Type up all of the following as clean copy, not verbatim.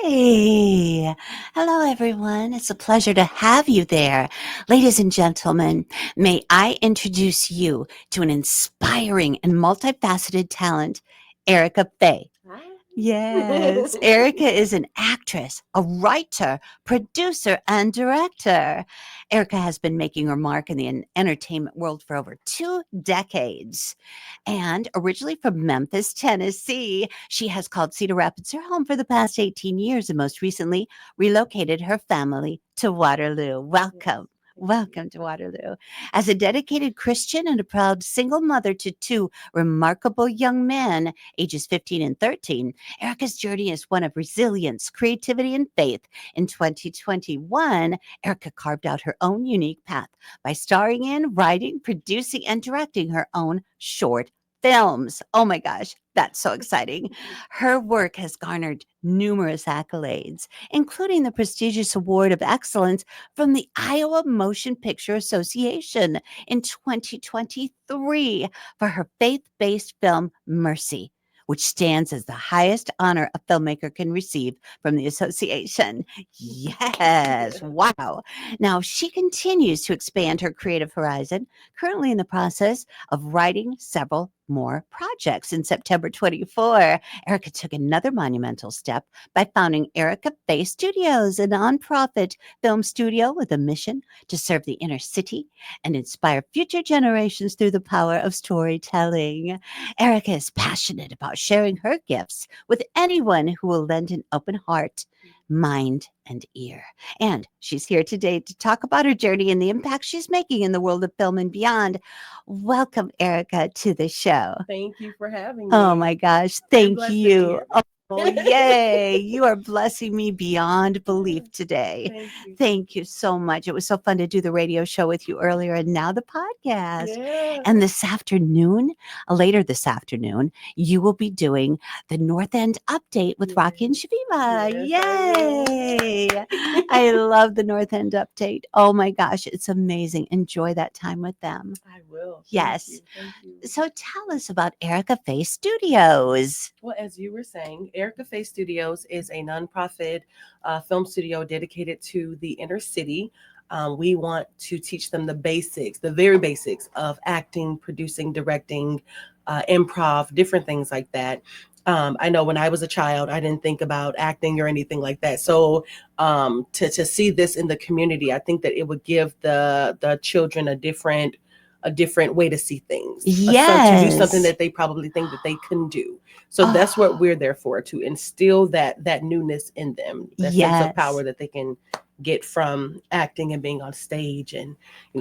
Hey, hello everyone. It's a pleasure to have you there. Ladies and gentlemen, may I introduce you to an inspiring and multifaceted talent, Erica Faye. Hi. Yes, Erica is an actress, a writer, producer, and director. Erica has been making her mark in the entertainment world for over 2 decades. And originally from Memphis, Tennessee, she has called Cedar Rapids her home for the past 18 years and most recently relocated her family to Waterloo. Yes, Welcome. thank you. Welcome to Waterloo. As a dedicated Christian and a proud single mother to two remarkable young men, ages 15 and 13, Erica's journey is one of resilience, creativity, and faith. In 2021, Erica carved out her own unique path by starring in, writing, producing, and directing her own short films. Oh my gosh, that's so exciting. Her work has garnered numerous accolades, including the prestigious Award of Excellence from the Iowa Motion Picture Association in 2023 for her faith based film Mercy, which stands as the highest honor a filmmaker can receive from the association. Yes, wow. Now, she continues to expand her creative horizon, currently in the process of writing several more projects. In September 24, Erica took another monumental step by founding Erica Faye Studios, a nonprofit film studio with a mission to serve the inner city and inspire future generations through the power of storytelling. Erica is passionate about sharing her gifts with anyone who will lend an open heart, mind, and ear. And she's here today to talk about her journey and the impact she's making in the world of film and beyond. Welcome, Erica, to the show. Thank you for having Oh me. my gosh, I'm thank blessed to be you. here. Oh, yay. You are blessing me beyond belief Yeah, today. thank you. Thank you so much. It was so fun to do the radio show with you earlier and now the podcast. Yeah. And this afternoon, later this afternoon, you will be doing the North End update with Rocky and Yes. Shavima. Yes, I Yay. I will. love the North End update. Oh my gosh, it's amazing. Enjoy that time with them. I will. Thank Yes. you. Thank you. So tell us about Erica Faye Studios. Well, as you were saying, Erica Faye Studios is a nonprofit film studio dedicated to the inner city. We want to teach them the basics, the very basics of acting, producing, directing, improv, different things like that. I know when I was a child, I didn't think about acting or anything like that. So to see this in the community, I think that it would give the children a different way to see things, to do something Yes. that they probably think that they couldn't do. So that's what Oh, we're there for, to instill that newness in them, that sense of yes. power that they can get from acting and being on stage, and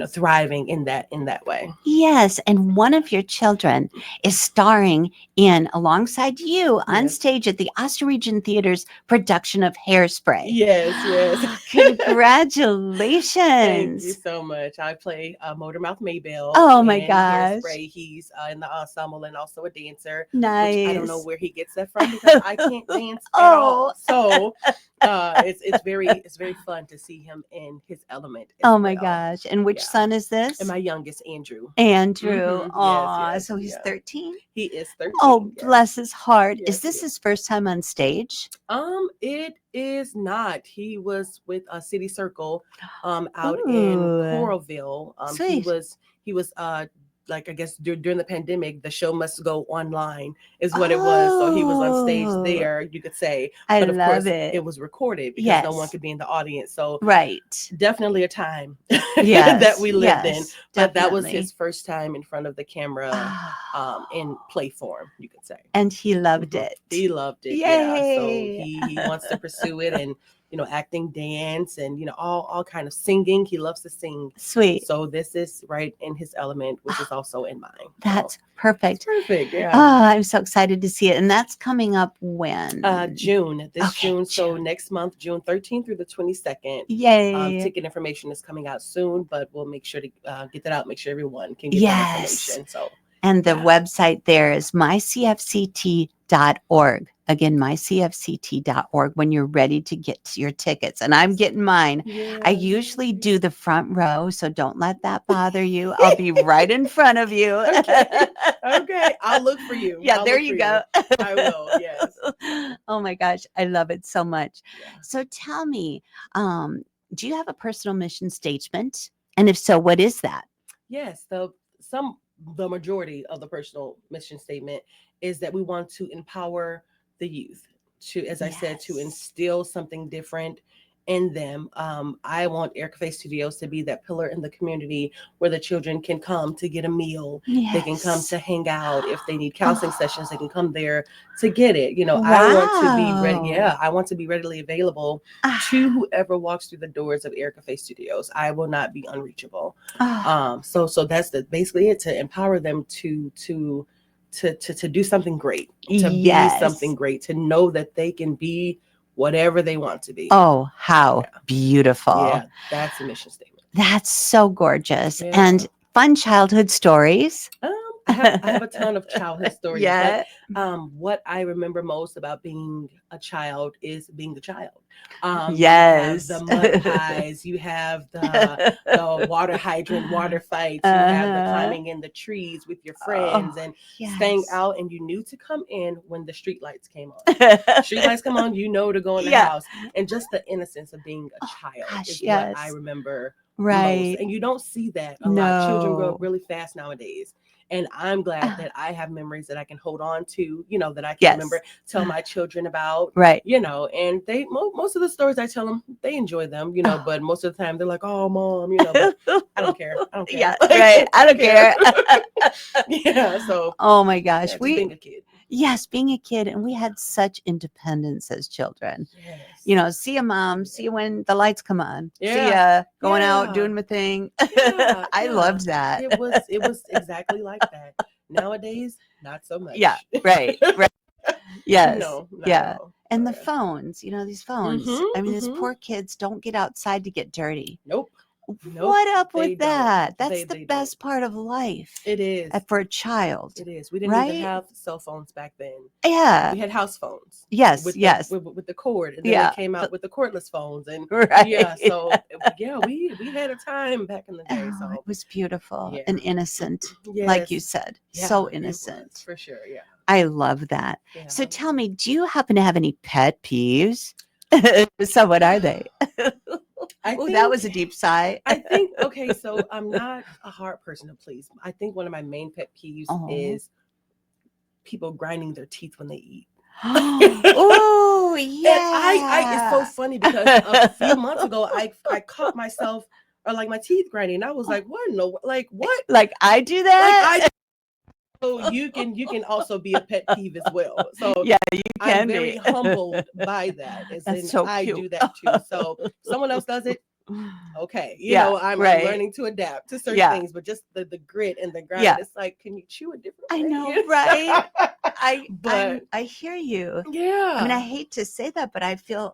thriving in that way. Yes, and one of your children is starring in alongside you on Yes. stage at the Region Theater's production of Hairspray. Yes, yes. Thank you Congratulations. so much. I play Motormouth Maybell Oh my in gosh. Hairspray. He's in the ensemble and also a dancer, which I don't know Nice. where he gets that from because I can't dance at Oh, all. So it's very fun to see him in his element as oh my well. gosh. And which Yeah. son is And this? my youngest, Andrew. Andrew. Yes, Aw, yes, so he's yeah. 13? He is Oh, 13. Yes. bless his heart. Yes, Is he this is. his first time on stage? It is not. He was with City Circle, out in Ooh, Coralville. He sweet. was like, I guess, during the pandemic, the show must go online is what it was. So he was on stage Oh, there, you could say, I but of love course it it. was recorded because no one Yes, could be in the audience. So right. definitely a time that Yes, we lived in. yes, But that was his definitely. first time in front of the camera, in Oh, play form, you could say. and he loved Hmm. it. He loved it, yeah. So Yay. he wants to pursue it, and acting, dance, and all kind of singing. He loves to sing. Sweet. So this is right in his element, which is also in mine. So That's it's perfect. perfect, yeah. Oh, I'm so excited to see it. And that's coming up when? June, this Okay, June. So June. next month, June 13th through the 22nd. Yay. Ticket information is coming out soon, but we'll make sure to get that out. Make sure everyone can get that Yes. information. So And the yeah. website there is mycfct.org. Again, mycfct.org when you're ready to get your tickets. And I'm getting mine. I Yeah. usually do the front row, so don't let that bother you. I'll be right in front of you. Okay. Okay. I'll look for you. Yeah, I'll there look you for go. I will. Yes. Oh my gosh, I love it so much. Yeah. So tell me, do you have a personal mission statement? And if so, what is that? Yes. The majority of the personal mission statement is that we want to empower the youth to, as I said, to Yes. instill something different in them. I want Erica Faye Studios to be that pillar in the community where the children can come to get a meal. They can come Yes. to hang out. If they need counseling sessions, they Oh, can come there to get it. I want to be ready. wow. Yeah, I want to be readily available to Ah, whoever walks through the doors of Erica Faye Studios. I will not be unreachable. ah, So that's basically it, to empower them to do something great, to be yes. something great, to know that they can be whatever they want to be. Oh, how Yeah, beautiful. yeah, that's a mission statement. That's so gorgeous. Yeah. And fun childhood stories. I have a ton of childhood stories, but Yeah. what I remember most about being a child is being a child. You have the Yes. mud pies, you have the water hydrant water fights, you have the Uh-huh. climbing in the trees with your Oh, friends and staying yes. out, and you knew to come in when the street lights came on. Street lights come on, you know to go in the Yeah. house. And just the innocence of being a Oh, child gosh, is what I yes. remember most. Right. And you don't see that a lot. Children grow up No. really fast nowadays. And I'm glad Ah, that I have memories that I can hold on to, that I can remember, yes. tell my children about, Right. and they, most of the stories I tell them, they enjoy them, Oh. but most of the time they're like, oh, mom, but I don't care. I don't care. Yeah, Like, right. I I don't don't care. care. Yeah. So, Oh my gosh. yeah, just being a kid. Yes, being a kid, and we had such independence as children. Yes. See you, mom. See you when the lights come on. See Yeah. ya going out Yeah. doing my thing. Yeah. I Yeah. loved that. It was exactly like that. Nowadays, not so Yeah, much. right, right. Yes, No, not at yeah. all. So And the yeah. phones, these phones. I Mm-hmm. mean, these Mm-hmm. poor kids don't get outside to get dirty. Nope. Nope. What up They with don't. that? That's They the they don't. best part of life It is. for a child, It is. We didn't even right? have cell phones back then. Yeah. We had house phones Yes, with the yes. with the cord, and then they Yeah. came out with the cordless phones, and yeah. Right. So yeah, we had a time back in the day. Oh, it So was beautiful yeah. and innocent, like you Yes. said. Yeah. So It was innocent. for sure. Yeah. I love that. Yeah. So tell me, do you happen to have any pet peeves? So what are they? I Oh, that was think a deep sigh. okay, so I'm not a hard person to please. I think one of my main pet peeves Oh. is people grinding their teeth when they eat. Oh, And I it's so yeah. funny because a few months ago I caught myself, or like my teeth grinding. I was like, what? No, like what? Like I do Like that? so you can also be a pet peeve as well. So Yeah, you I'm can very be. humbled by that, as That's in so I cute. do that too. So someone else does it, okay, Yeah, I'm right. learning to adapt to certain Yeah, things, but just the grit and the grind, yeah. it's like, can you chew a different I way? know, right? But I hear you. I mean, I yeah, hate to say that, but I feel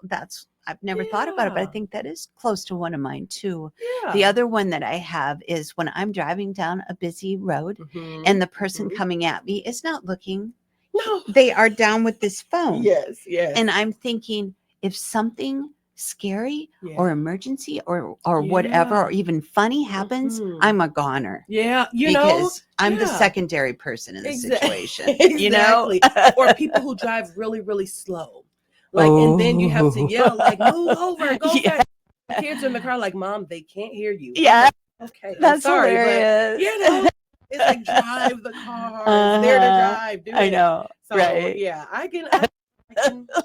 I've never thought about it, but I yeah, think that is close to one of mine too. The yeah. other one that I have is when I'm driving down a busy road Mm-hmm, and the person mm-hmm. coming at me is not looking. No. They are down with this phone. Yes, yes, And I'm thinking, if something scary yeah, or emergency or whatever, or yeah. even funny happens, Mm-hmm. I'm a goner Yeah, because I'm the yeah. secondary person in the Exactly. situation, Exactly. Or people who drive really, really slow. Like, and then you have to Oh, yell, like, move over, go yeah, fast. The kids are in the car, like, Mom, they can't hear you. I'm yeah, like, okay, I'm that's sorry, but hilarious. it's like, drive the car. It's there to Uh-huh. drive. Do I it. know, So right? yeah,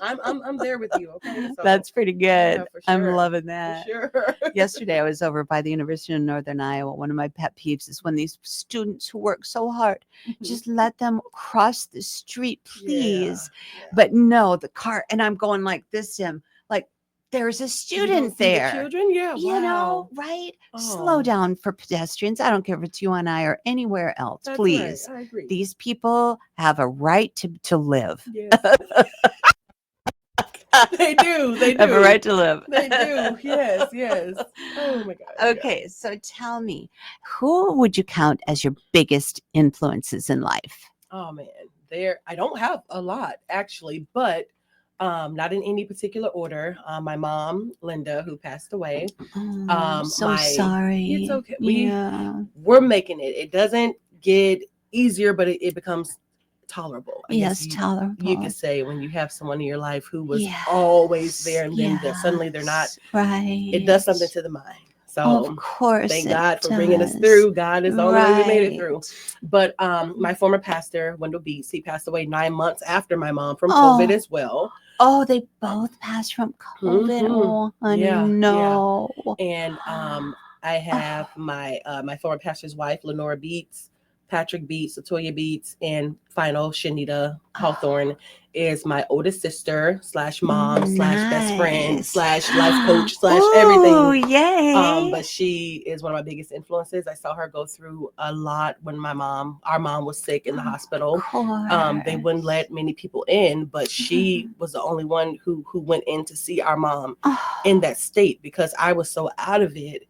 I'm there with you. Okay. So That's pretty yeah, good. for I'm sure. loving For that. sure. Yesterday, I was over by the University of Northern Iowa. One of my pet peeves is when these students who work so hard, just let them cross the street, Yeah. please. Yeah. But no, the car, and I'm going like this, Tim, like there's a You don't student see the there. children? Yeah. Wow. Right? Slow Oh, down for pedestrians. I don't care if it's you and I or anywhere else, that's right. please. I agree. These people have a right to live. Yes. They do. They Have a do. right to live. They do. Yes. Yes. Oh my gosh. Yeah. Okay, so tell me, who would you count as your biggest influences in life? Oh man, I don't have a lot actually, but not in any particular order. My mom, Linda, who passed away. Oh, I'm so My sorry. It's okay. Yeah. We're making it. It doesn't get easier, but it becomes tolerable. I guess Yes, you tolerable. could say when you have someone in your life who was always Yes. there, and then suddenly they're not. Yes. Right. It does something to the mind. Of So course thank it God for bringing us does. through. God is the only way we made it Right. through. But my former pastor, Wendell Beats, he passed away 9 months after my mom from COVID Oh, as well. oh, they both passed from COVID. Hmm. Oh, honey, Yeah, yeah. no. And I have my former pastor's wife, Lenora Beats, Patrick Beats, Latoya Beats, and final Shanita Hawthorne is my oldest sister slash mom slash best friend Nice. slash life coach slash Oh, everything. yay. But she is one of my biggest influences. I saw her go through a lot when our mom was sick in the Of hospital. They wouldn't course. let many people in, but she was the only one who went in to see our mom in Oh, that state because I was so out of it.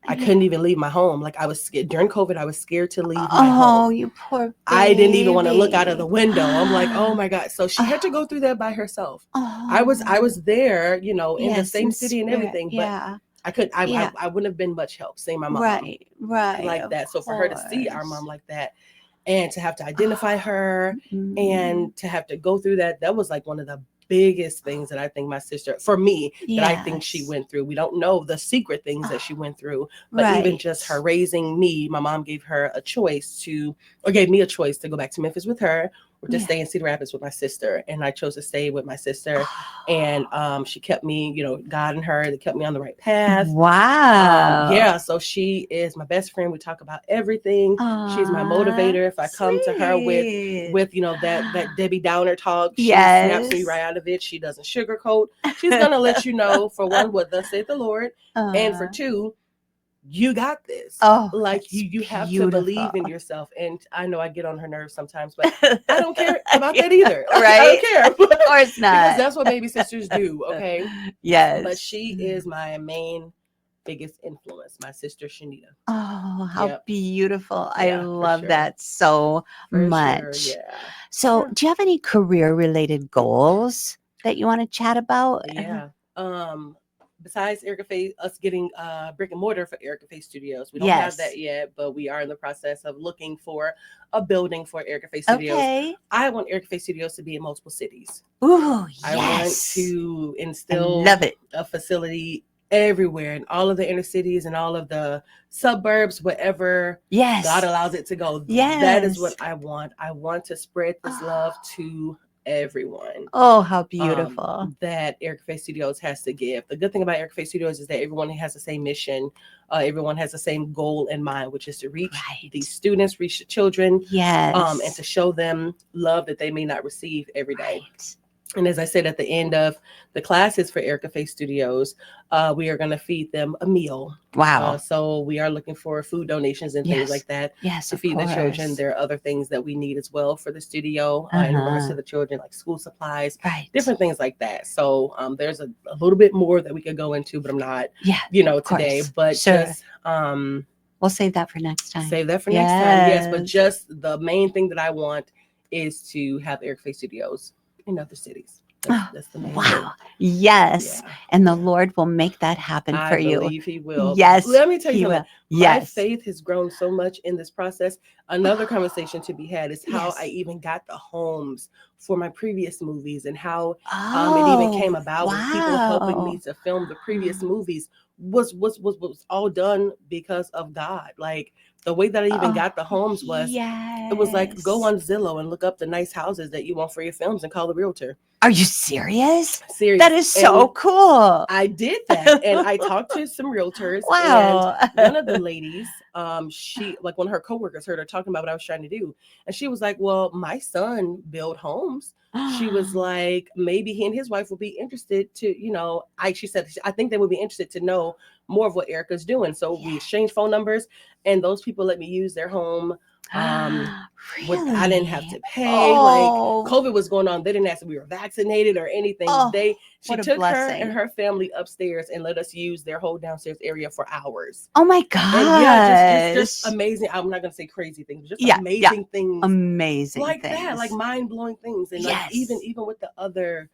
I yeah. couldn't even leave my home. Like I was scared during COVID. I was scared to leave my Oh, home. you poor I didn't even want to look out of the baby. window. I'm like, oh my God. So she had to go through that by herself. I Oh, was there, in the yes, same in city and spirit. everything, but Yeah. I couldn't Yeah. I wouldn't have been much help seeing my mom Right. Right. like Of that. So for her to see our mom course. like that and to have to identify her Mm, and to have to go through that was like one of the biggest things that I think my sister, for me, that I think she yes. went through. We don't know the secret things that she Oh, went through, but even right. just her raising me, my mom gave her a choice or gave me a choice to go back to Memphis with her or to Yeah. stay in Cedar Rapids with my sister. And I chose to stay with my sister. And Oh, she kept me, God and her, they kept me on the right path. wow. Yeah, so she is my best friend. We talk about everything. She's my Aw, motivator. If I come to her with sweet. that Debbie Downer talk, she snaps me Yes. right out of it. She doesn't sugarcoat. She's gonna let you know, for one, what thus saith the Lord, and for uh, two, you got this. oh, Like that's you have to beautiful. believe in yourself. And I know I get on her nerves sometimes, but I don't care about Yeah, that either. Like I don't right? care Of course because not. that's what baby sisters do. Okay, but Yes. she is my main biggest influence, my sister Shanita. Oh, how Yep. beautiful. I Yeah, for love sure. that so For sure. much. Yeah. So, Yeah. do you have any career related goals that you want to chat about? Yeah. Um, Besides Erica Faye, us getting brick and mortar for Erica Faye Studios. We don't have Yes. that yet, but we are in the process of looking for a building for Erica Faye Studios. Okay. I want Erica Faye Studios to be in multiple cities. Ooh, I want yes. to I instill love it. a facility everywhere in all of the inner cities and all of the suburbs, wherever God Yes. allows it to go. That is what Yes. I want. I want to spread this love Oh, to everyone oh, how beautiful. that Eric Faye Studios has to give. The good thing about Eric Faye Studios is that everyone has the same mission. Everyone has the same goal in mind, which is to reach these Right. students, reach the children, and to Yes. show them love that they may not receive every day. Right. And as I said at the end of the classes for Erica Faye Studios, we are going to feed them a meal. Wow. So we are looking for food donations and things Yes. like that Yes, to of feed the children. course. There are other things that we need as well for the studio in regards to Uh-huh. the children, like school supplies, Right. different things like that. So there's a little bit more that we could go into, but I'm not, Yeah, of today. course. But Sure. just We'll save that for next time. save that for next time. Yes, but Yes. just the main thing that I want is to have Eric Faye Studios in other cities. That's the main thing. Wow. Yes. Yeah. And the Lord will make that happen I for you. believe he will. Yes. Let me tell you He something. will. My Yes. faith has grown so much in this process. Another conversation to be had is how I Yes. even got the homes for my previous movies and how it even Oh, came about with people helping me wow. to film the previous movies was all done because of God. Like the way that I even Oh, got the homes was it was like go yes. on Zillow and look up the nice houses that you want for your films and call the realtor. Are you serious? Serious. That is so And cool. I did that, and I talked to some realtors, and Wow. one of the ladies, she like one of her coworkers heard her talking about what I was trying to do, and she was like, "Well, my son built homes." She was like, "Maybe he and his wife would be interested to, she said, I think they would be interested to know more of what Erica's doing." So we exchanged phone numbers, and those people let me use their home Um, I didn't have Really? to pay. Like Oh, COVID was going on, they didn't ask if we were vaccinated or anything. oh, She what a took her and blessing. her family upstairs and let us use their whole downstairs area for hours. Oh my And yeah, just gosh. amazing. I'm not gonna say crazy things, just Yeah, yeah. amazing things Amazing like that, like things. mind blowing things, and like Yes. even with the other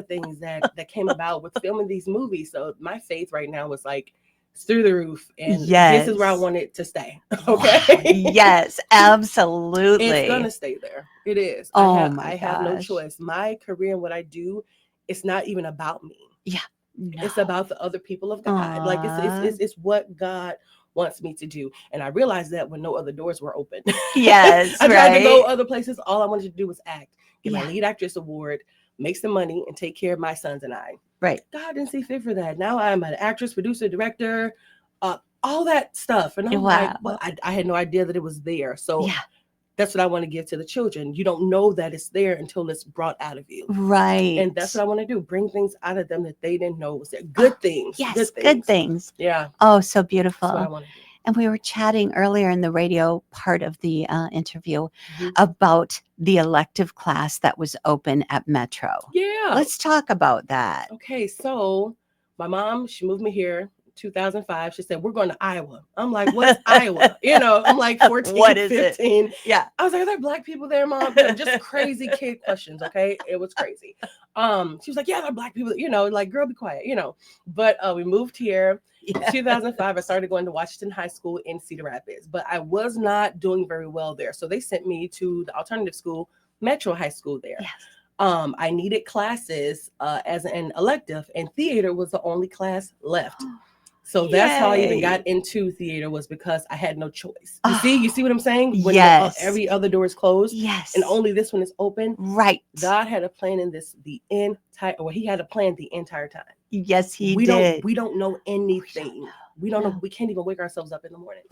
things that came about with filming these movies. So my faith right now was like it's through the roof, and this is where I Yes. want it to stay. Wow. Okay. Yes, It's absolutely. gonna stay there. It is. Oh my I have no gosh. choice. My career and what I do, it's not even about me. Yeah. No. It's about the other people of God. Like Aw. it's what God wants me to do. And I realized that when no other doors were open. Yes, I tried to go right? other places. All I wanted to do was act, get my Yeah, lead actress award, make some money, and take care of my sons and I. right. God didn't see fit for that. Now I'm an actress, producer, director, all that stuff. And I'm like, well, Wow. I had no idea that it was there. So Yeah, that's what I want to give to the children. You don't know that it's there until it's brought out of you. And that's right. what I want to do. Bring things out of them that they didn't know was there. Oh, Good things. yes, Good good things. things. Yeah. Oh, so That's what I beautiful. want to do. And we were chatting earlier in the radio part of the interview Mhm. about the elective class that was open at Metro. Yeah. Let's talk about that. Okay. So my mom, she moved me here 2005. She said, we're going to Iowa. I'm like, what's Iowa? I'm like 14, What is it? 15. Yeah. I was like, are there black people there, Mom? Just crazy kid questions. Okay. It was crazy. She was like, yeah, there are black people, like, girl, be quiet, But we moved here. Yeah. 2005, I started going to Washington High School in Cedar Rapids, but I was not doing very well there. So they sent me to the alternative school, Metro High School there. Yes. I needed classes as an elective, and theater was the only class left. So that's how I even Yay. got into theater, was because I had no choice. Oh, You see what I'm saying? When yes. every other door is closed Yes. and only this one is open. Right. God had a plan in this he had a plan the entire time. Yes, he we did. we don't know anything. We don't know. No. We can't even wake ourselves up in the morning.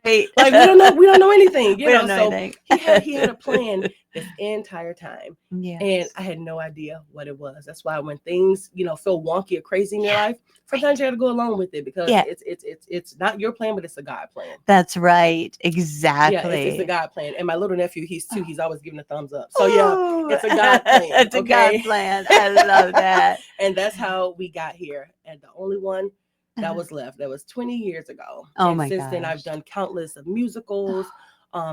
Right. Like we don't know anything. We don't know So anything. he had a plan this entire time. Yes. And I had no idea what it was. That's why when things, feel wonky or crazy in your life, sometimes you got to go along with it, because it's not your plan, but it's a God plan. That's right. Exactly. Yeah, it's a God plan. And my little nephew, he's always giving a thumbs up. So yeah, it's a God plan. It's a God plan. I love that. And that's how we got here. And the only one that was left, that was 20 years ago. Oh and my since then, I've gosh. done countless of musicals,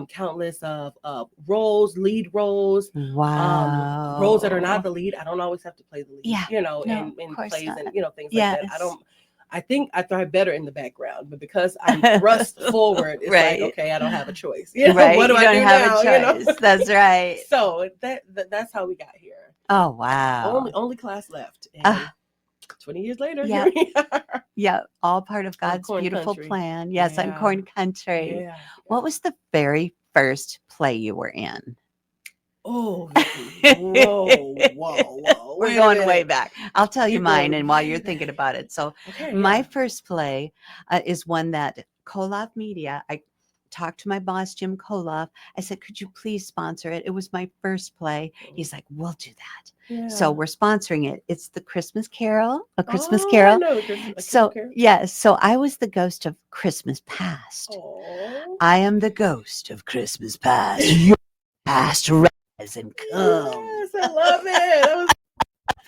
countless of roles, lead roles, Wow. roles that are not the lead. I don't always have to play the lead, Yeah. No, in of course plays not. and things like that. Yes. I think I thrive better in the background, but because I'm thrust forward, it's Right. like, okay, I don't have a choice. Right. What do You I don't do have now? a choice. That's right. So that's how we got here. Oh wow. Only class left. And 20 years later, Yeah. here we are. Yeah. All part of God's Corn beautiful country. plan. Yes, on Yeah. Corn Country. Yeah. What was the very first play you were in? Oh, Vicki. Whoa. We're Wait a going way minute. back. I'll tell you You're mine, going and while way you're thinking back. about it. So Okay. my Yeah. first play is one that Koloff Media, I talked to my boss, Jim Koloff. I said, could you please sponsor it? It was my first play. He's like, we'll do that. Yeah. So we're sponsoring it. It's the Christmas Carol, A Christmas I Carol. know. So yes, so I was the ghost of Christmas past. Oh. I am the ghost of Christmas past. Your past rise and come. Yes, I love it.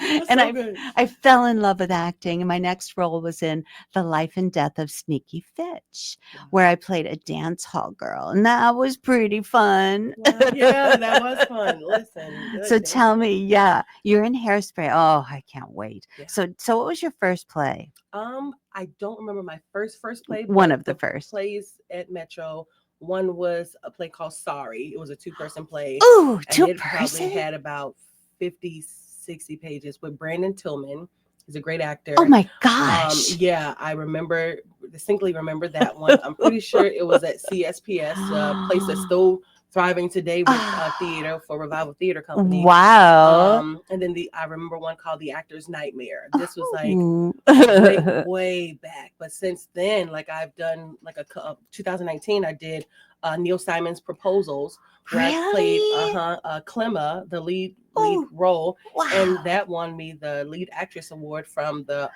And so good. I fell in love with acting. And my next role was in The Life and Death of Sneaky Fitch, where I played a dance hall girl. And that was pretty fun. Wow. Yeah, that was fun. Listen. So tell me, you're in Hairspray. Oh, I can't wait. Yeah. So what was your first play? I don't remember my first play. One of the first plays at Metro. One was a play called Sorry. It was a 2-person play. Ooh, and it probably had about 50, 60 pages with Brandon Tillman. He's a great actor. Oh my gosh. Yeah, I distinctly remember that one. I'm pretty sure it was at CSPS, a place that's still thriving today with theater for Revival Theater Company. Wow. And then I remember one called The Actor's Nightmare. This was like way back. But since then, like I've done like 2019, I did Neil Simon's Proposals, where I played Really? Clemma, the lead Oh, role, and wow. that won me the lead actress award from the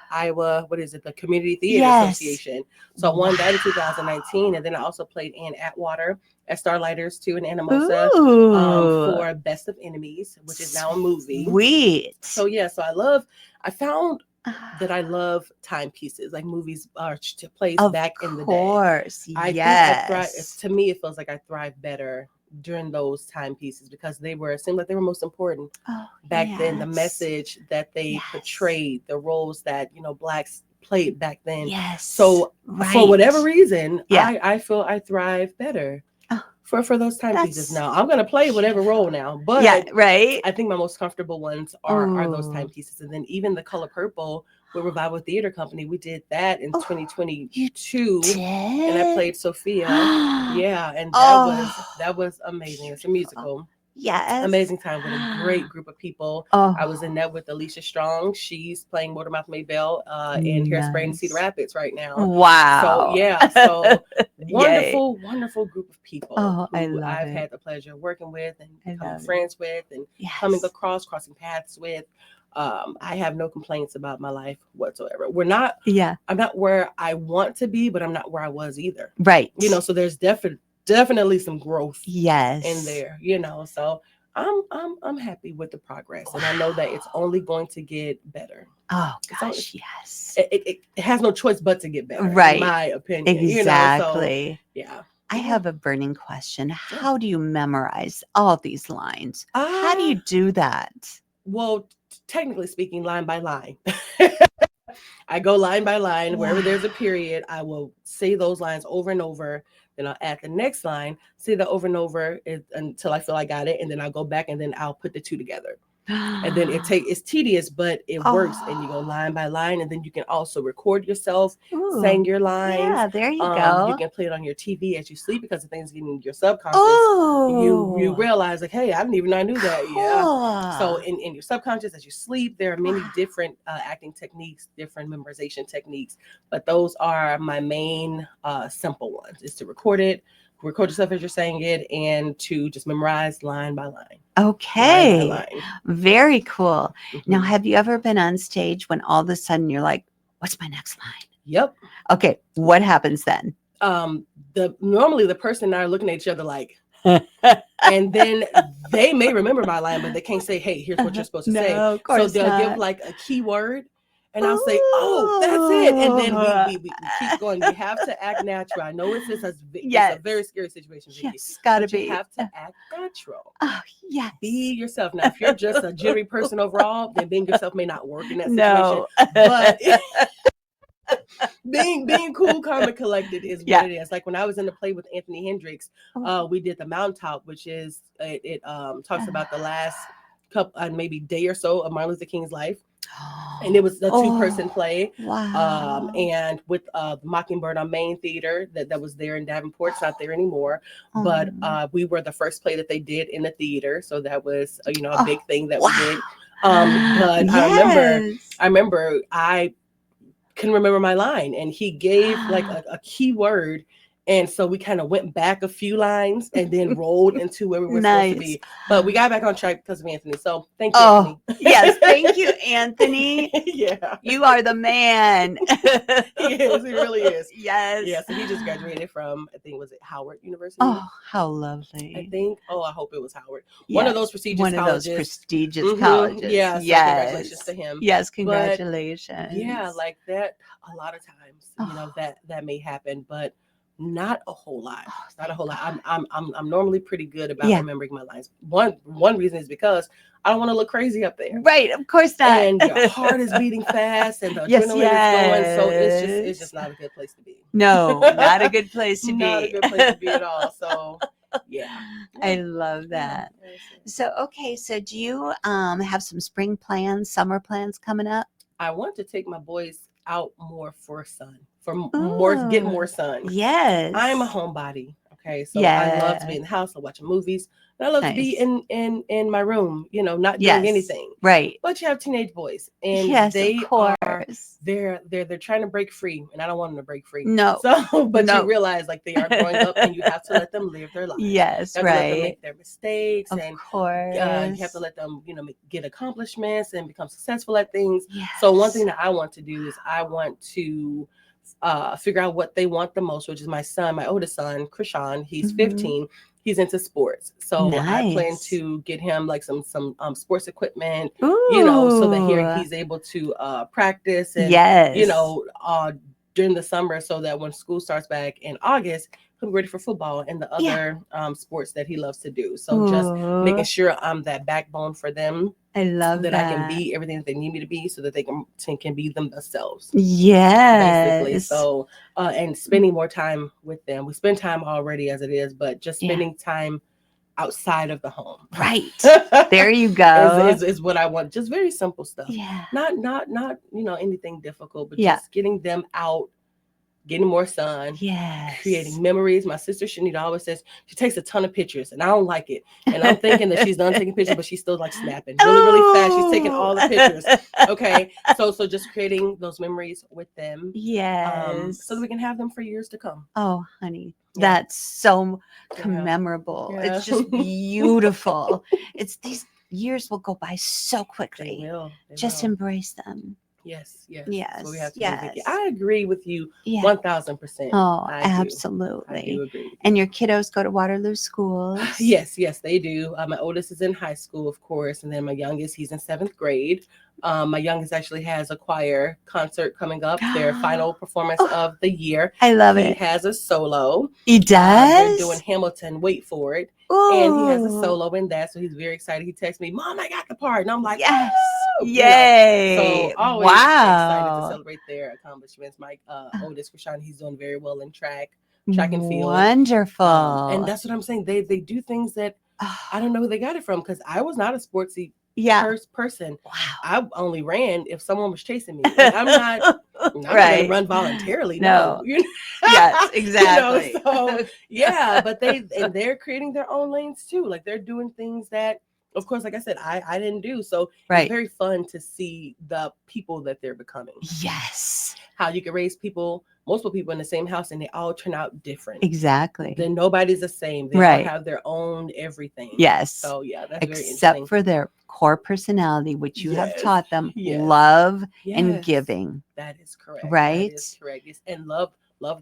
Iowa, what is it, the Community Theater Yes. Association. So I won that in Wow. 2019, and then I also played Ann Atwater at Starlighters too in Anamosa, Ooh. for Best of Enemies, which is now a movie. Sweet. So yeah, so I found that I Ah, love timepieces, like movies are to place of back in the day. course. I think I thrive. Yes. To me, it feels like I thrive better during those timepieces because it seemed like they were most important Oh, back then. The yes. message that they Yes. portrayed, the roles that blacks played back then. Yes. So for whatever Right. reason, Yeah. I feel I thrive better Oh, for those timepieces. that's Now I'm gonna play whatever role beautiful. now, Yeah, but right? I think my most comfortable ones are those Oh. timepieces, and then even the Color Purple with Revival Theater Company, we did that in Oh, you 2022, and I did? played Sophia. Yeah, and Oh. that was amazing. It's a Beautiful. musical. Yes. Amazing time with a great group of people. I was in Oh, that with Alicia Strong. She's playing Motormouth Maybelle in Hairspray in Cedar nice. Rapids right now. So Wow. yeah, so Yay. wonderful group of people Oh, I who love I've it. had the pleasure of working with and I becoming love it. friends with and Yes. crossing paths with. I have no complaints about my life whatsoever. Yeah. I'm not where I want to be, but I'm not where I was either. Right. So there's definitely some growth in Yes. there. So I'm happy with the progress, and I know that it's Wow. only going to get better. Oh So gosh, yes. it has no choice but to get better, in Right. my opinion. So Exactly. yeah, I yeah, have a burning question. yeah. How do you memorize all these lines? How do Uh you do that? well, technically speaking, line by line. I go line by line. Wherever there's a Wow. period, I will say those lines over and over. Then I'll add the next line, say that over and over until I feel I got it, and then I'll go back and then I'll put the two together. And then it's tedious, but it works. And you go Oh. line by line, and then you can also record yourself, Ooh. sang your lines. Yeah, there you You go. can play it on your TV as you sleep because the things get in your subconscious. You Oh. realize like, hey, I didn't even know I knew that. Yeah. So Cool. in your subconscious as you sleep, there are many Wow. different acting techniques, different memorization techniques, but those are my main simple ones: is to record yourself as you're saying it, and to just memorize line by line, line by Okay. line. Very cool. Now, Hmm. have you ever been on stage when all of a sudden you're like, what's my next line? Yep. Okay. What happens then? The normally the person and I are looking at each other like, and then they may remember my line, but they can't say, hey, here's what you're supposed to say. No, of So course they'll give not. like a key word, and I'll say, oh, that's it. And then Ooh. we keep going. You have to act natural. I know it's a Yes. very scary situation, Vicki, Yes. Gotta but you be. have to act natural. Oh, yes. Be yourself. Now, if you're just a jittery person overall, then being yourself may not work in that situation. No. But being cool, calm, and collected is what Yeah. it is. Like when I was in the play with Anthony Hendricks, Oh. we did the Mountaintop, which is it talks about the last couple maybe day or so of Martin Luther King's life, and it was a two-person Oh, play. wow. And with Mockingbird on Main Theater that was there in Davenport. It's not there anymore, but Oh. we were the first play that they did in the theater, so that was a Oh, big thing that we did. wow. But Yes. I remember I couldn't remember my line, and he gave like a key word, and so we kind of went back a few lines and then rolled into where we were supposed to Nice. be, but we got back on track because of Anthony. So thank you, Oh, Anthony. yes. Thank you, Anthony. Yeah, You are the man. he is. He really is. Yes. Yeah, so he just graduated from, I think, was it Howard University? Oh, how I lovely. think. Oh, I hope it was Howard. One of Yes. those prestigious One of those colleges. prestigious colleges. Yeah, so congratulations to Yes. him. Yes. But yeah, Congratulations. like that, a lot of times, Oh, that may happen, but not a whole lot. oh, Not a thank whole lot. God. I'm normally pretty good about Yeah. remembering my lines. One reason is because I don't want to look crazy up there, Right. Of course not. and your heart is beating fast, and the Yes. adrenaline is going. So it's Yes. just not a good place to be. No, not a good place to Not a be. good place to be at all. So yeah, I yeah, love yeah. that. So, okay. So, do you have some spring plans, summer plans coming up? I want to take my boys out more for sun, for more get Ooh, more sun. I'm a yes. homebody. Okay, so I love to be Yeah. in the house, I watching movies, and I love to be Nice. in my room, not doing Yes. anything. Right. But you have teenage boys, and Yes, of they are course. they're trying to break free, and I don't want them to break free. No. So, but you No. realize like they are growing up, and you have to let them live their lives. Yes, You have to let them right. make their mistakes, Of and you have to course. let them, get accomplishments and become successful at things. So one thing Yes. that I want to do is I want to figure out what they want the most, which is my son, my oldest son, Krishan. He's Mhm. 15. He's into sports, so I plan Nice. to get him like some sports equipment, Ooh. so that here he's able to practice and Yes. during the summer, so that when school starts back in August, he'll be ready for football and the other sports that he loves to do. So just making Ooh. sure I'm that backbone for them, I love that I can that. be everything that they need me to be, so that they can be them themselves. Basically, Yes. so and spending more time with them. We spend time already as it is, but just Yeah. spending time outside of the home. Right. There you go. is what I want. Just very simple stuff. Yeah. Not anything difficult, but Yeah. just getting them out, getting more sun, Yes. creating memories. My sister Shanita always says she takes a ton of pictures, and I don't like it. And I'm thinking that she's done taking pictures, but she's still like snapping really fast. She's taking all the pictures. Okay, so just creating those memories with them, Yes. so that we can have them for years to come. Oh, honey, Yeah. that's so Yeah. commemorable. Yeah. It's just beautiful. It's these years will go by so They quickly. will. Just embrace them. Yes. Yes. That's what we have to do, Vicki. Yes. I agree with you Yeah. 1000%. Oh, I do. absolutely. I do agree with you. And your kiddos go to Waterloo schools? Yes, they do. My oldest is in high school, of course, and then my youngest, he's in 7th grade. My youngest actually has a choir concert coming up, their final performance of the year. I love He it. has a solo. He does? They're doing Hamilton, wait for it. Ooh. And he has a solo in that, so he's very excited. He texts me, Mom, I got the part. And I'm like, yes. woo! Yay. So always excited to Wow. celebrate their accomplishments. My oldest, Krishan, he's doing very well in track and field. Wonderful. And that's what I'm saying. They do things that I don't know who they got it from, because I was not a sportsy person. Wow. I only ran if someone was chasing me. Like, I'm not right. going to run voluntarily. No. You know? Yes, exactly. So but they're creating their own lanes too. Like, they're doing things that, of course, like I said, I didn't do. So it's very fun to see the people that they're becoming. Yes. How you can raise multiple people in the same house, and they all turn out different. Exactly. Then nobody's the same. They all have their own everything. Yes. So yeah, that's very interesting. Except for their core personality, which you have taught them, love and giving. That is correct. Right? That is correct. And love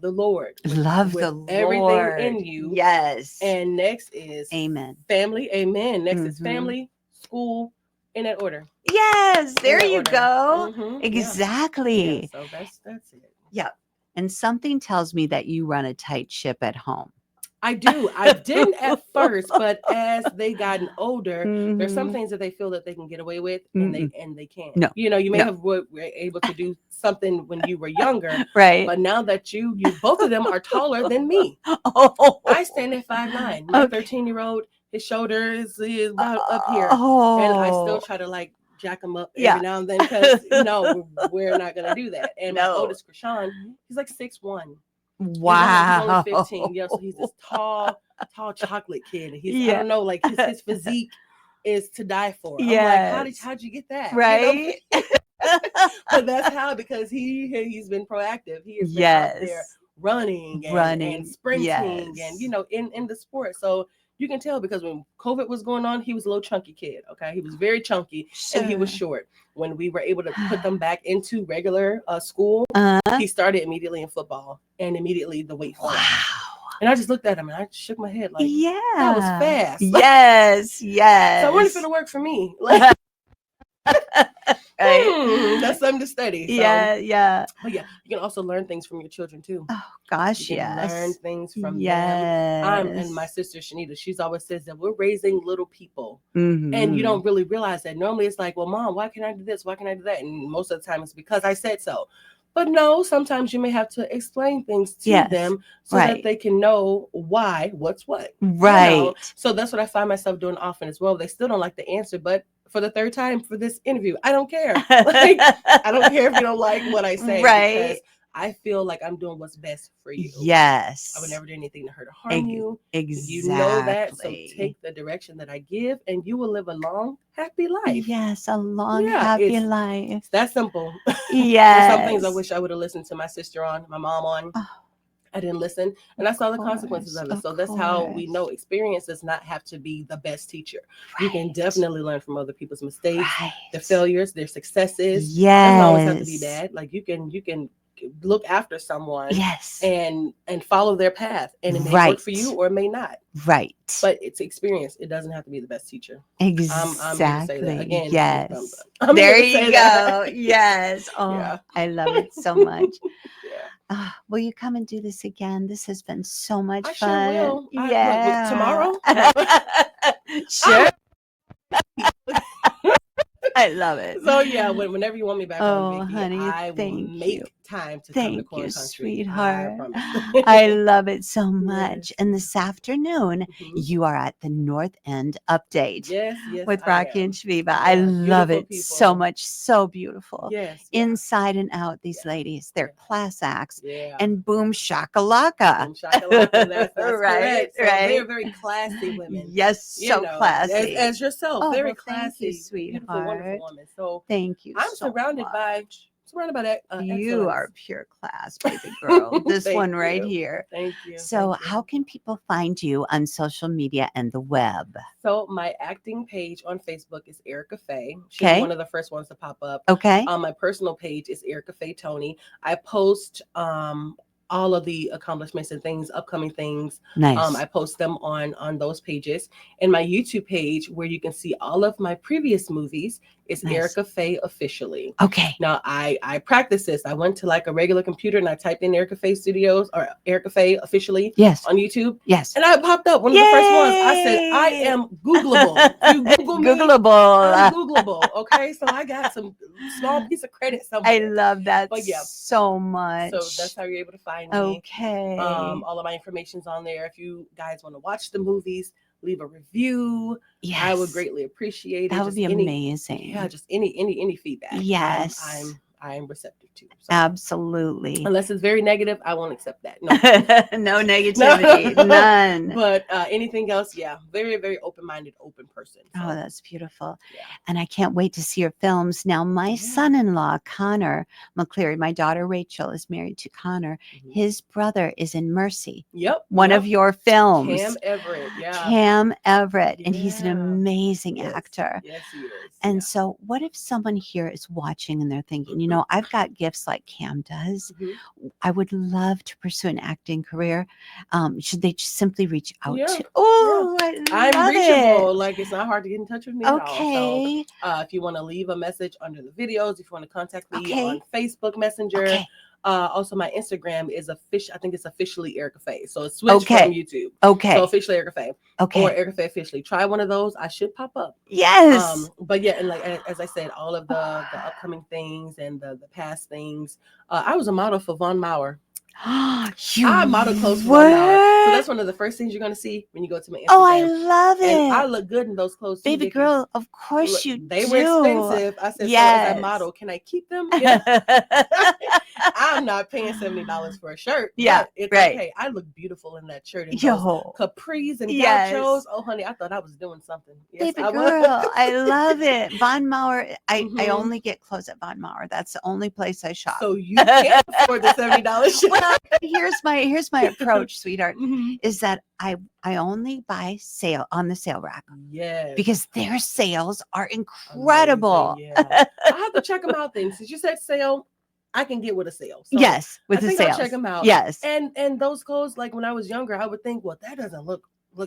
the Lord. Love the Lord. Everything in you. Yes. And next is amen. Family. Amen. Next is family, school, in that order. Yes. There you go. Mm-hmm. Exactly. Yeah, so that's it. Yeah. And something tells me that you run a tight ship at home. I do. I didn't at first, but as they gotten older, there's some things that they feel that they can get away with, and they can't. No. You may have were able to do something when you were younger, right? But now that you both of them are taller than me. I stand at 5'9". My 13-year-old, his shoulder is about up here, and I still try to like jack him up every now and then, because no, we're not gonna do that. And my oldest, Krishan, he's like 6'1". Wow. He's only 15. Yeah, so he's this tall chocolate kid. He's I don't know, like his physique is to die for. I'm like, how'd you get that? Right. But that's how, because he's been proactive. He has been out there running and sprinting and in the sport. So you can tell, because when COVID was going on, he was a little chunky kid. Okay, he was very chunky, and he was short. When we were able to put them back into regular school, he started immediately in football, and immediately the weight fell. Wow. And I just looked at him and I shook my head like, that was fast. Yes. So I wonder if it'll work for me. Like, that's something to study. So, yeah. But yeah, you can also learn things from your children too. Oh gosh, you can learn things from them. And my sister Shanita, she's always says that we're raising little people, and you don't really realize that. Normally it's like, well, Mom, why can't I do this? Why can't I do that? And most of the time it's because I said so. But no, sometimes you may have to explain things to them so that they can know what's what. Right. So that's what I find myself doing often as well. They still don't like the answer, but for the third time for this interview, I don't care. Like, I don't care if you don't like what I say. Right. Because I feel like I'm doing what's best for you. I would Yes. never do anything to hurt or harm you. You know that. So Exactly. take the direction that I give, and you will live a long, happy life. Yes, a long, Yeah, happy life. it's that simple. There's some things I Yes. wish I would have listened to my sister on, my mom on. Oh, I didn't listen, and I of saw the consequences course, of it. of So that's how we know course. experience does not have to be the best teacher. You can Right. definitely learn from other people's mistakes, their Right. failures, their successes. Doesn't always have to be Yes. bad. Like you can look after someone Yes. and follow their path, and it may work for you Right. or it may not. Right. But it's experience. It doesn't have to be the best teacher. I'm here to say that Exactly. again. Big thumbs Yes. up. I'm here There to you say go. that. Yes. Oh, Yeah. I love it so much. Yeah. Will you come and do this again? This has been so much I sure fun. will. I look Yeah. tomorrow. No. Sure. I love it. So yeah, whenever you want me back on, Oh, Vicki, honey, I will thank you. make time to come to Thank you, Corn Country. I sweetheart. promise. I love it so Yes. much. And this afternoon, Mhm. you are at the North End Update Yes, yes, with I Rocky and am. Shviva. I Yeah, love beautiful it so people. much. So beautiful. Yes, yeah, Inside and out, these yeah, ladies, yeah, they're class acts. yeah. And boom shakalaka. Boom shakalaka. That's Right, correct. So they're right. very classy women. Yes, You so know, classy. as yourself, Oh, very well, thank you, classy, beautiful, wonderful sweetheart. woman. So Thank you I'm so much. surrounded by that You excellence. are pure class, baby girl. This Thank one right you. here. Thank you. So, Thank you. how can people find you on social media and the web? So my acting page on Facebook is Erica Faye. She'll be Okay. one of the first ones to pop up. Okay. My personal page is Erica Faye Tony. I post all of the accomplishments and things, upcoming things. Nice. I post them on those pages. And my YouTube page, where you can see all of my previous movies, is Nice. Erica Faye Officially. Okay. Now I practice this. I went to like a regular computer and I typed in Erica Faye Studios or Erica Faye Officially Yes. on YouTube. Yes. And I popped up one of the first ones. I said, I Yay! am Googleable. If you Google me, I'm Googleable. Googleable. Okay. So I got some small piece of credit I somewhere. love that But yeah, so so that's much. how you're able to find me. Okay. All of my information's on there. If you guys want to watch the movies, leave a review. Yes. I would greatly appreciate it. That would Just be any, amazing. yeah, just any feedback. Yes. I'm receptive to. So. Absolutely. Unless it's very negative, I won't accept that. No, No negativity. None. But anything else, yeah, very, very open-minded, open person. So, Oh, that's beautiful. yeah. And I can't wait to see your films. Now, my Yeah. son-in-law, Connor McCleary, my daughter Rachel is married to Connor. Mhm. His brother is in Mercy. Yep. One of your films. Cam Everett. Yeah. Cam Everett. And he's an Yeah. amazing Yes. actor. Yes, he is. And Yeah. so, what if someone here is watching and they're thinking, you know, I've got gifts like Cam does. Mhm. I would love to pursue an acting career. Should they just simply reach out Yeah. to? Oh, I I'm love reachable. it. Like, it's not hard to get in touch with me at all. So, Okay. if you want to leave a message under the videos, if you want to contact me Okay. on Facebook Messenger. Okay. Also, my Instagram is I think it's officially Erica Faye. So it's switched Okay. from YouTube. Okay. So officially Erica Faye. Okay. Or Erica Faye Officially. Try one of those. I should pop up. Yes. But yeah, and like as I said, all of the upcoming things and the past things. I was a model for Von Mauer. I model clothes for Von Mauer. So that's one of the first things you're gonna see when you go to my Instagram. Oh, I love it. And I look good in those clothes too, Baby Vicki. girl, of course you They do. were expensive. I said, yes. so as a model, can I keep them? Yeah. I'm not paying $70 for a shirt. Yeah, But it's right. okay. I look beautiful in that shirt and those Yo. capris and Yes. gauchos. Oh, honey, I thought I was doing something. Yes, Baby I was. girl, I love it. Von Mauer, I Mhm. only get clothes at Von Mauer. That's the only place I shop. So you can't afford the $70 shirt. Well, here's my approach, sweetheart, Mhm. is that I only buy sale on the sale rack Yes. because their sales are incredible. Amazing, yeah. I have to check them out then. Since you said sale, I can get with a sale. So Yes, with I the think sales. I'll check them out. Yes. And those clothes, like when I was younger, I would think, well, that doesn't look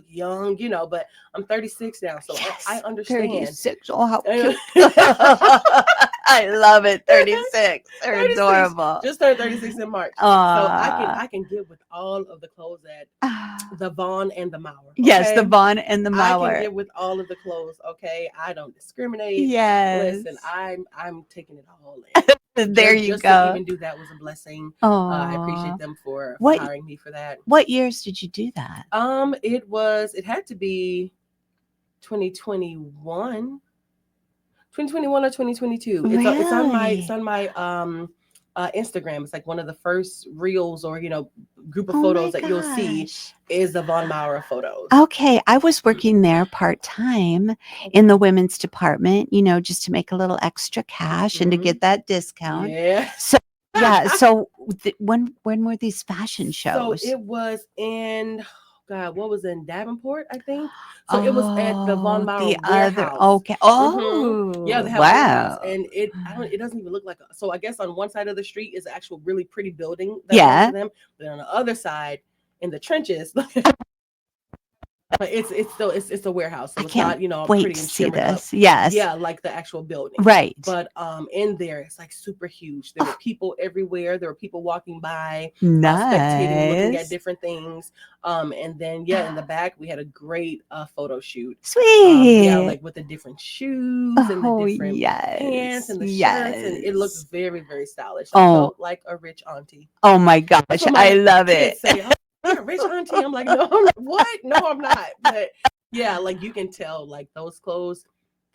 young, you know, but I'm 36 now, so yes, I understand. 36. Oh, how cute. I love it. 36. They're 36. adorable. Just turned 36 in March. So I can get with all of the clothes at the Vaughn and the Mauer. Okay? Yes, the Vaughn and the Mauer. I can get with all of the clothes. Okay, I don't discriminate. Yes. Listen, I'm taking it all in. There just, you just go. to even do that was a blessing. I appreciate them for hiring me for that. What years did you do that? It had to be 2021 or 2022. Really? It's on my Instagram. It's like one of the first reels or group of Oh my photos that you'll see gosh. is the Von Maurer photos. Okay, I was working there part-time in the women's department, just to make a little extra cash and to get that discount. Yeah. So yeah, so when were these fashion So shows? it was in, God, what was in Davenport, I think. So it was at the Von Oh, Maurer the other. warehouse. Okay. Yeah, Oh, they have a warehouse, wow. and it doesn't even look like. So I guess on one side of the street is an actual really pretty building that belongs Yeah. to them, but on the other side, in the trenches, but it's a warehouse, so I it's can't not all wait pretty to and see shimmered up. this. Yes. Yeah, like the actual building. Right. But in there it's like super huge. There were people everywhere. There were people walking by, spectating, looking at Nice. different things. And then yeah, in the back we had a great photo shoot. Yeah, Sweet. like with the different shoes and the Oh, different pants yes. and the shirts, and it looked Yes. very, very stylish. I Oh, felt like a rich auntie. oh my That's gosh. what I my love it. kids say. Oh, you're a rich auntie. I'm like, no, what? No, I'm not. But yeah, like you can tell, like those clothes,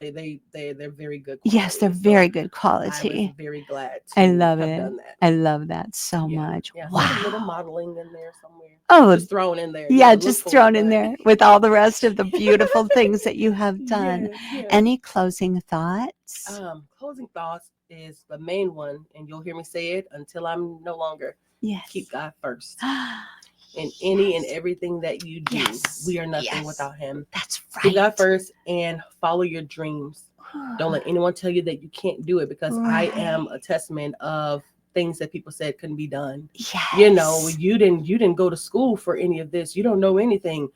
they're very good Yes, they're quality. So very good I was quality. very glad I to love have it. done that. I love that so Yeah, much. yeah. So a little Wow. modeling in there somewhere, Oh, just thrown in there. You yeah, have to look just for it, thrown in but there with all the rest of the beautiful things that you have done. yes, yes. Any closing thoughts? Closing thoughts is the main one, and you'll hear me say it until I'm no longer. Yes. Keep God first. In any and Yes. everything that you do. Yes. We are nothing Yes. without him. That's Keep God right. first and follow your dreams. Don't let anyone tell you that you can't do it, because I am a Right. testament of things that people said couldn't be done. Yes. You didn't go to school for any of this. You don't know anything.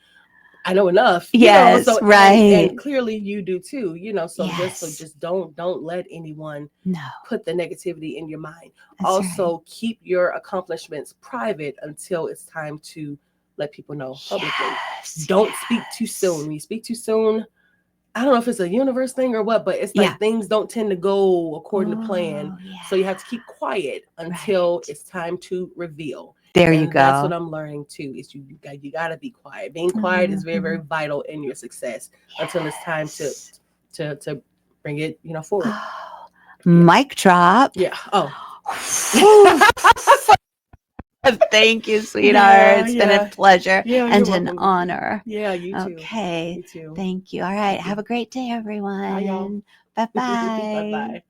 I know enough, Yes, so right. and clearly you do too, so Yes. just don't let anyone No, put the negativity in your mind. that's Also, right. keep your accomplishments private until it's time to let people know publicly. Yes. Don't speak too soon. Yes. When you speak too soon, I don't know if it's a universe thing or what, but it's Yeah. like things don't tend to go according to plan. Oh, yeah. So you have to keep quiet until Right. it's time to reveal. There you And that's what go. I'm learning too, is you gotta be quiet. Being quiet is very, very vital in your success until it's time Yes. to bring it, forward. Oh, Yeah. mic drop. Yeah. Oh. Thank you, sweetheart. Yeah, It's been a pleasure Yeah, and you're an welcome. honor. Yeah, you too. Okay. You too. Thank you. All right. Thank you. Have a great day, Bye, y'all. everyone. Bye Bye bye. bye.